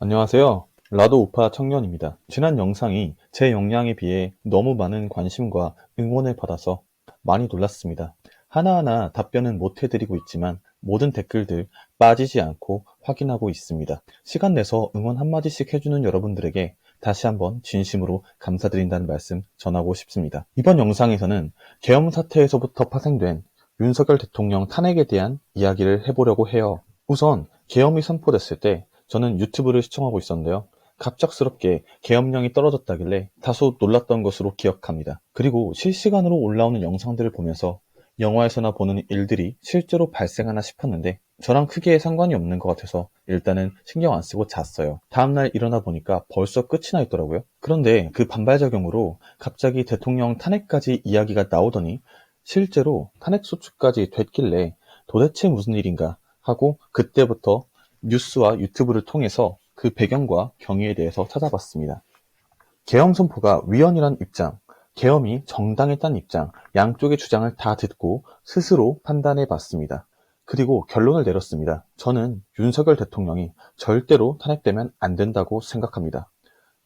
안녕하세요. 라도 우파 청년입니다. 지난 영상이 제 역량에 비해 너무 많은 관심과 응원을 받아서 많이 놀랐습니다. 하나하나 답변은 못 해드리고 있지만 모든 댓글들 빠지지 않고 확인하고 있습니다. 시간 내서 응원 한마디씩 해주는 여러분들에게 다시 한번 진심으로 감사드린다는 말씀 전하고 싶습니다. 이번 영상에서는 계엄 사태에서부터 파생된 윤석열 대통령 탄핵에 대한 이야기를 해보려고 해요. 우선 계엄이 선포됐을 때 저는 유튜브를 시청하고 있었는데요. 갑작스럽게 계엄령이 떨어졌다길래 다소 놀랐던 것으로 기억합니다. 그리고 실시간으로 올라오는 영상들을 보면서 영화에서나 보는 일들이 실제로 발생하나 싶었는데 저랑 크게 상관이 없는 것 같아서 일단은 신경 안 쓰고 잤어요. 다음날 일어나 보니까 벌써 끝이 나 있더라고요. 그런데 그 반발작용으로 갑자기 대통령 탄핵까지 이야기가 나오더니 실제로 탄핵 소추까지 됐길래 도대체 무슨 일인가 하고 그때부터 뉴스와 유튜브를 통해서 그 배경과 경위에 대해서 찾아봤습니다. 계엄 선포가 위헌이란 입장, 계엄이 정당했다는 입장, 양쪽의 주장을 다 듣고 스스로 판단해 봤습니다. 그리고 결론을 내렸습니다. 저는 윤석열 대통령이 절대로 탄핵되면 안 된다고 생각합니다.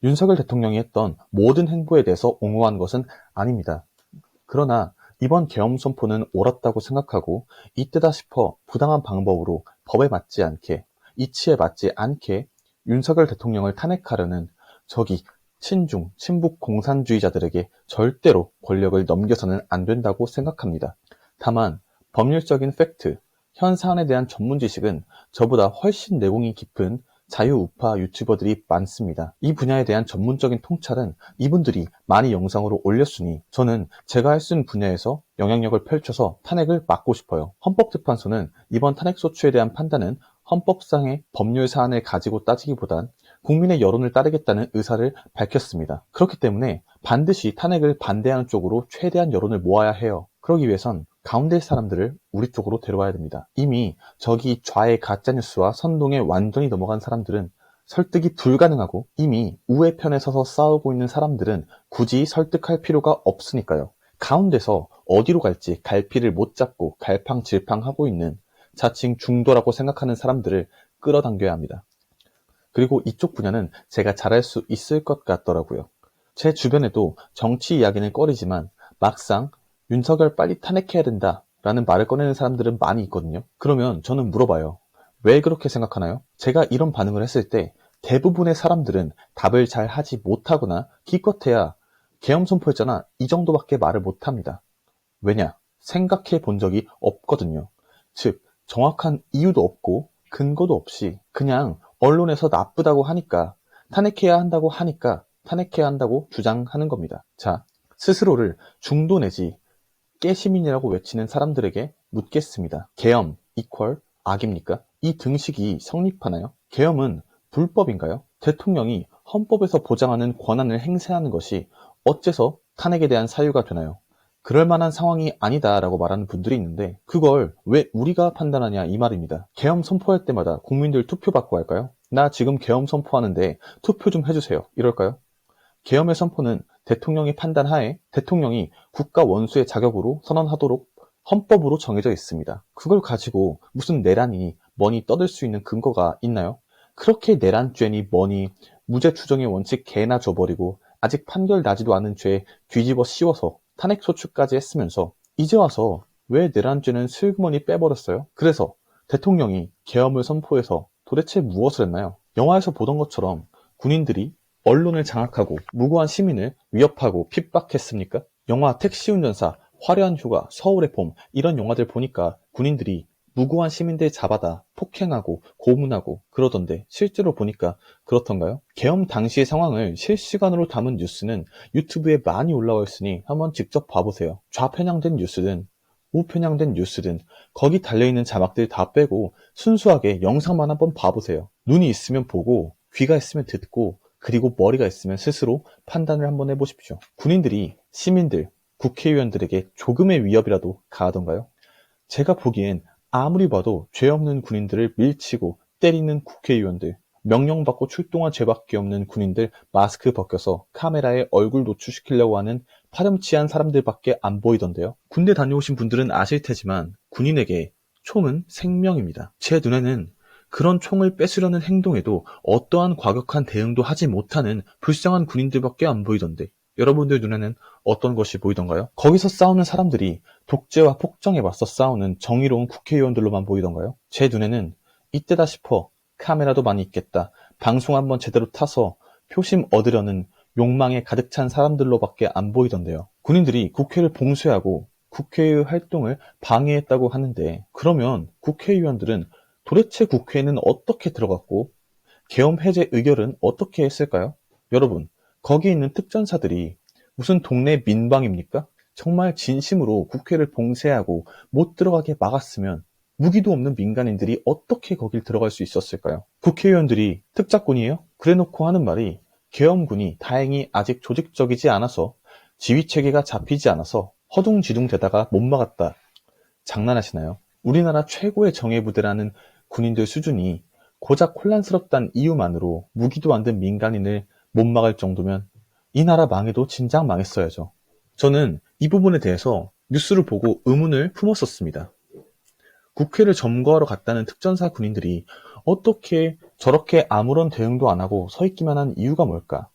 윤석열 대통령이 했던 모든 행보에 대해서 옹호한 것은 아닙니다. 그러나 이번 계엄 선포는 옳았다고 생각하고 이때다 싶어 부당한 방법으로 법에 맞지 않게 이치에 맞지 않게 윤석열 대통령을 탄핵하려는 저기 친중, 친북 공산주의자들에게 절대로 권력을 넘겨서는 안 된다고 생각합니다. 다만 법률적인 팩트, 현 사안에 대한 전문 지식은 저보다 훨씬 내공이 깊은 자유우파 유튜버들이 많습니다. 이 분야에 대한 전문적인 통찰은 이분들이 많이 영상으로 올렸으니 저는 제가 할 수 있는 분야에서 영향력을 펼쳐서 탄핵을 막고 싶어요. 헌법재판소는 이번 탄핵소추에 대한 판단은 헌법상의 법률 사안을 가지고 따지기보단 국민의 여론을 따르겠다는 의사를 밝혔습니다. 그렇기 때문에 반드시 탄핵을 반대하는 쪽으로 최대한 여론을 모아야 해요. 그러기 위해선 가운데 사람들을 우리 쪽으로 데려와야 됩니다. 이미 저기 좌의 가짜뉴스와 선동에 완전히 넘어간 사람들은 설득이 불가능하고 이미 우회 편에 서서 싸우고 있는 사람들은 굳이 설득할 필요가 없으니까요. 가운데서 어디로 갈지 갈피를 못 잡고 갈팡질팡하고 있는 자칭 중도라고 생각하는 사람들을 끌어당겨야 합니다. 그리고 이쪽 분야는 제가 잘할 수 있을 것 같더라고요. 제 주변에도 정치 이야기는 꺼리지만 막상 윤석열 빨리 탄핵해야 된다 라는 말을 꺼내는 사람들은 많이 있거든요. 그러면 저는 물어봐요. 왜 그렇게 생각하나요? 제가 이런 반응을 했을 때 대부분의 사람들은 답을 잘 하지 못하거나 기껏해야 계엄 선포했잖아 이 정도밖에 말을 못합니다. 왜냐? 생각해 본 적이 없거든요. 즉 정확한 이유도 없고 근거도 없이 그냥 언론에서 나쁘다고 하니까 탄핵해야 한다고 하니까 탄핵해야 한다고 주장하는 겁니다. 자, 스스로를 중도 내지 깨시민이라고 외치는 사람들에게 묻겠습니다. 계엄 이퀄 악입니까? 이 등식이 성립하나요? 계엄은 불법인가요? 대통령이 헌법에서 보장하는 권한을 행사하는 것이 어째서 탄핵에 대한 사유가 되나요? 그럴 만한 상황이 아니다라고 말하는 분들이 있는데 그걸 왜 우리가 판단하냐 이 말입니다. 계엄 선포할 때마다 국민들 투표 받고 할까요? 나 지금 계엄 선포하는데 투표 좀 해주세요. 이럴까요? 계엄의 선포는 대통령의 판단 하에 대통령이 국가 원수의 자격으로 선언하도록 헌법으로 정해져 있습니다. 그걸 가지고 무슨 내란이 뭐니 떠들 수 있는 근거가 있나요? 그렇게 내란죄니 뭐니 무죄 추정의 원칙 개나 줘버리고 아직 판결 나지도 않은 죄에 뒤집어 씌워서 탄핵 소추까지 했으면서 이제 와서 왜 내란죄는 슬그머니 빼버렸어요? 그래서 대통령이 계엄을 선포해서 도대체 무엇을 했나요? 영화에서 보던 것처럼 군인들이 언론을 장악하고 무고한 시민을 위협하고 핍박했습니까? 영화 택시운전사, 화려한 휴가, 서울의 봄 이런 영화들 보니까 군인들이 무고한 시민들 잡아다 폭행하고 고문하고 그러던데 실제로 보니까 그렇던가요? 계엄 당시의 상황을 실시간으로 담은 뉴스는 유튜브에 많이 올라와 있으니 한번 직접 봐보세요. 좌편향된 뉴스든 우편향된 뉴스든 거기 달려있는 자막들 다 빼고 순수하게 영상만 한번 봐보세요. 눈이 있으면 보고 귀가 있으면 듣고 그리고 머리가 있으면 스스로 판단을 한번 해보십시오. 군인들이 시민들, 국회의원들에게 조금의 위협이라도 가하던가요? 제가 보기엔 아무리 봐도 죄 없는 군인들을 밀치고 때리는 국회의원들, 명령받고 출동한 죄밖에 없는 군인들 마스크 벗겨서 카메라에 얼굴 노출시키려고 하는 파렴치한 사람들밖에 안 보이던데요. 군대 다녀오신 분들은 아실 테지만 군인에게 총은 생명입니다. 제 눈에는 그런 총을 뺏으려는 행동에도 어떠한 과격한 대응도 하지 못하는 불쌍한 군인들밖에 안 보이던데 여러분들 눈에는 어떤 것이 보이던가요? 거기서 싸우는 사람들이 독재와 폭정에 맞서 싸우는 정의로운 국회의원들로만 보이던가요? 제 눈에는 이때다 싶어 카메라도 많이 있겠다. 방송 한번 제대로 타서 표심 얻으려는 욕망에 가득 찬 사람들로밖에 안 보이던데요. 군인들이 국회를 봉쇄하고 국회의 활동을 방해했다고 하는데 그러면 국회의원들은 도대체 국회에는 어떻게 들어갔고 계엄 해제 의결은 어떻게 했을까요? 여러분, 거기 있는 특전사들이 무슨 동네 민방입니까? 정말 진심으로 국회를 봉쇄하고 못 들어가게 막았으면 무기도 없는 민간인들이 어떻게 거길 들어갈 수 있었을까요? 국회의원들이 특작군이에요? 그래놓고 하는 말이 계엄군이 다행히 아직 조직적이지 않아서 지휘체계가 잡히지 않아서 허둥지둥 되다가 못 막았다. 장난하시나요? 우리나라 최고의 정예부대라는 군인들 수준이 고작 혼란스럽단 이유만으로 무기도 안 든 민간인을 못 막을 정도면 이 나라 망해도 진작 망했어야죠. 저는 이 부분에 대해서 뉴스를 보고 의문을 품었었습니다. 국회를 점거하러 갔다는 특전사 군인들이 어떻게 저렇게 아무런 대응도 안 하고 서 있기만 한 이유가 뭘까?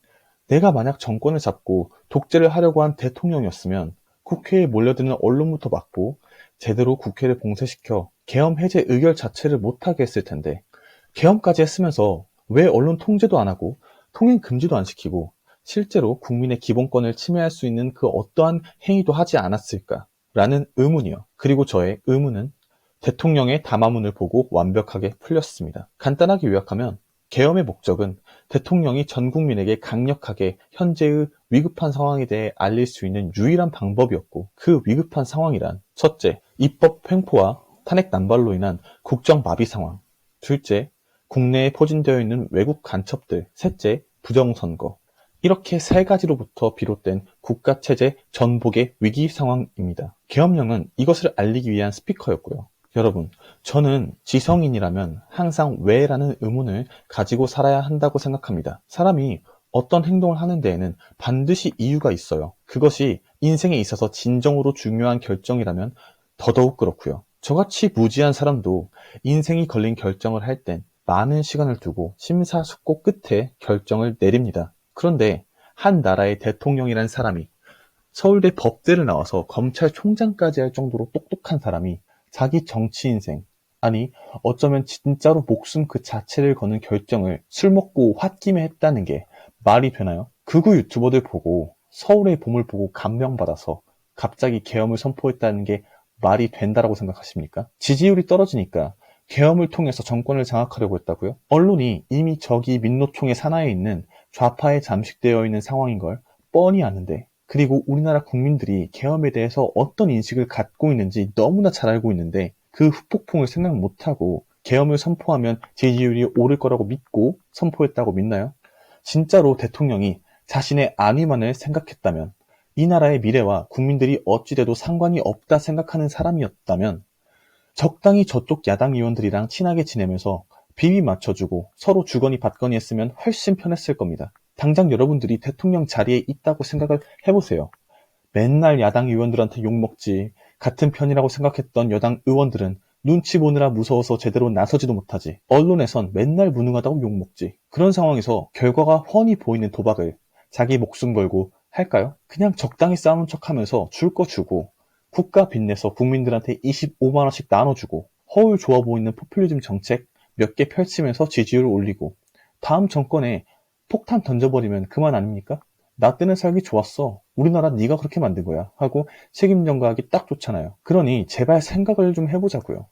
내가 만약 정권을 잡고 독재를 하려고 한 대통령이었으면 국회에 몰려드는 언론부터 막고 제대로 국회를 봉쇄시켜 계엄 해제 의결 자체를 못하게 했을 텐데 계엄까지 했으면서 왜 언론 통제도 안 하고 통행 금지도 안 시키고 실제로 국민의 기본권을 침해할 수 있는 그 어떠한 행위도 하지 않았을까라는 의문이요. 그리고 저의 의문은 대통령의 담화문을 보고 완벽하게 풀렸습니다. 간단하게 요약하면 계엄의 목적은 대통령이 전 국민에게 강력하게 현재의 위급한 상황에 대해 알릴 수 있는 유일한 방법이었고 그 위급한 상황이란 첫째, 입법 횡포와 탄핵 난발로 인한 국정 마비 상황. 둘째, 국내에 포진되어 있는 외국 간첩들. 셋째, 부정선거. 이렇게 세 가지로부터 비롯된 국가체제 전복의 위기 상황입니다. 계엄령은 이것을 알리기 위한 스피커였고요. 여러분, 저는 지성인이라면 항상 왜라는 의문을 가지고 살아야 한다고 생각합니다. 사람이 어떤 행동을 하는 데에는 반드시 이유가 있어요. 그것이 인생에 있어서 진정으로 중요한 결정이라면 더더욱 그렇고요. 저같이 무지한 사람도 인생이 걸린 결정을 할 땐 많은 시간을 두고 심사숙고 끝에 결정을 내립니다. 그런데 한 나라의 대통령이란 사람이 서울대 법대를 나와서 검찰총장까지 할 정도로 똑똑한 사람이 자기 정치 인생, 아니 어쩌면 진짜로 목숨 그 자체를 거는 결정을 술 먹고 홧김에 했다는 게 말이 되나요? 극우 유튜버들 보고 서울의 봄을 보고 감명받아서 갑자기 계엄을 선포했다는 게 말이 된다라고 생각하십니까? 지지율이 떨어지니까 계엄을 통해서 정권을 장악하려고 했다고요? 언론이 이미 저기 민노총의 산하에 있는 좌파에 잠식되어 있는 상황인 걸 뻔히 아는데 그리고 우리나라 국민들이 계엄에 대해서 어떤 인식을 갖고 있는지 너무나 잘 알고 있는데 그 후폭풍을 생각 못하고 계엄을 선포하면 지지율이 오를 거라고 믿고 선포했다고 믿나요? 진짜로 대통령이 자신의 안위만을 생각했다면 이 나라의 미래와 국민들이 어찌돼도 상관이 없다 생각하는 사람이었다면 적당히 저쪽 야당 의원들이랑 친하게 지내면서 비위 맞춰주고 서로 주거니 받거니 했으면 훨씬 편했을 겁니다. 당장 여러분들이 대통령 자리에 있다고 생각을 해보세요. 맨날 야당 의원들한테 욕먹지 같은 편이라고 생각했던 여당 의원들은 눈치 보느라 무서워서 제대로 나서지도 못하지. 언론에선 맨날 무능하다고 욕먹지. 그런 상황에서 결과가 훤히 보이는 도박을 자기 목숨 걸고 할까요? 그냥 적당히 싸우는 척하면서 줄 거 주고 국가 빚내서 국민들한테 25만 원씩 나눠주고 허울 좋아 보이는 포퓰리즘 정책 몇 개 펼치면서 지지율을 올리고 다음 정권에 폭탄 던져버리면 그만 아닙니까? 나 때는 살기 좋았어. 우리나라 네가 그렇게 만든 거야. 하고 책임 전가하기 딱 좋잖아요. 그러니 제발 생각을 좀 해보자고요.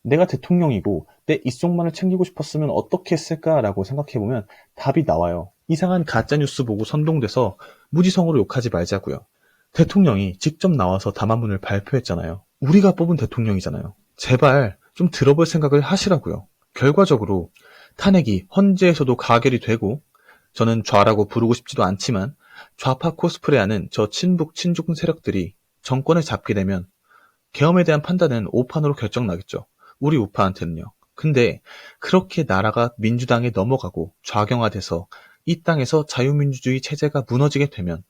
내가 대통령이고 내 입속만을 챙기고 싶었으면 어떻게 했을까라고 생각해보면 답이 나와요. 이상한 가짜뉴스 보고 선동돼서 무지성으로 욕하지 말자고요. 대통령이 직접 나와서 담화문을 발표했잖아요. 우리가 뽑은 대통령이잖아요. 제발 좀 들어볼 생각을 하시라고요. 결과적으로 탄핵이 헌재에서도 가결이 되고 저는 좌라고 부르고 싶지도 않지만 좌파 코스프레하는 저 친북 친중 세력들이 정권을 잡게 되면 계엄에 대한 판단은 오판으로 결정나겠죠. 우리 우파한테는요. 근데 그렇게 나라가 민주당에 넘어가고 좌경화돼서 이 땅에서 자유민주주의 체제가 무너지게 되면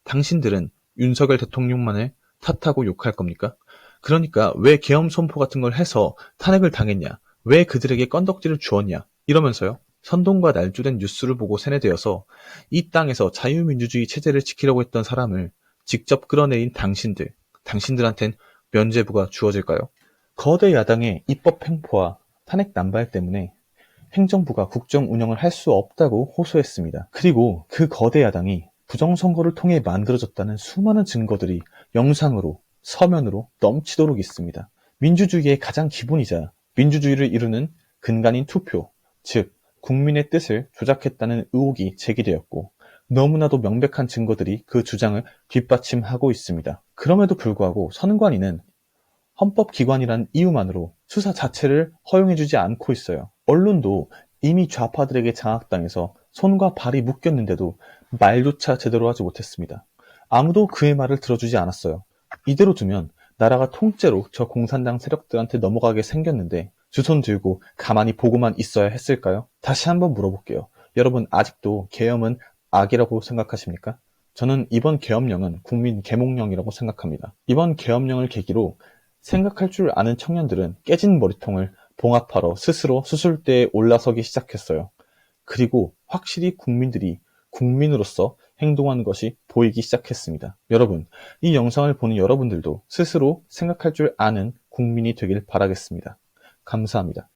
당신들은 윤석열 대통령만을 탓하고 욕할 겁니까? 그러니까 왜 계엄 선포 같은 걸 해서 탄핵을 당했냐? 왜 그들에게 건덕지를 주었냐 이러면서요. 선동과 날조된 뉴스를 보고 세뇌되어서 이 땅에서 자유민주주의 체제를 지키려고 했던 사람을 직접 끌어내린 당신들한텐 면죄부가 주어질까요? 거대 야당의 입법 횡포와 탄핵 남발 때문에 행정부가 국정 운영을 할 수 없다고 호소했습니다. 그리고 그 거대 야당이 부정선거를 통해 만들어졌다는 수많은 증거들이 영상으로, 서면으로 넘치도록 있습니다. 민주주의의 가장 기본이자 민주주의를 이루는 근간인 투표, 즉 국민의 뜻을 조작했다는 의혹이 제기되었고 너무나도 명백한 증거들이 그 주장을 뒷받침하고 있습니다. 그럼에도 불구하고 선관위는 헌법기관이란 이유만으로 수사 자체를 허용해주지 않고 있어요. 언론도 이미 좌파들에게 장악당해서 손과 발이 묶였는데도 말조차 제대로 하지 못했습니다. 아무도 그의 말을 들어주지 않았어요. 이대로 두면 나라가 통째로 저 공산당 세력들한테 넘어가게 생겼는데 두 손 들고 가만히 보고만 있어야 했을까요? 다시 한번 물어볼게요. 여러분 아직도 계엄은 악이라고 생각하십니까? 저는 이번 계엄령은 국민 계몽령이라고 생각합니다. 이번 계엄령을 계기로 생각할 줄 아는 청년들은 깨진 머리통을 봉합하러 스스로 수술대에 올라서기 시작했어요. 그리고 확실히 국민들이 국민으로서 행동하는 것이 보이기 시작했습니다. 여러분, 이 영상을 보는 여러분들도 스스로 생각할 줄 아는 국민이 되길 바라겠습니다. 감사합니다.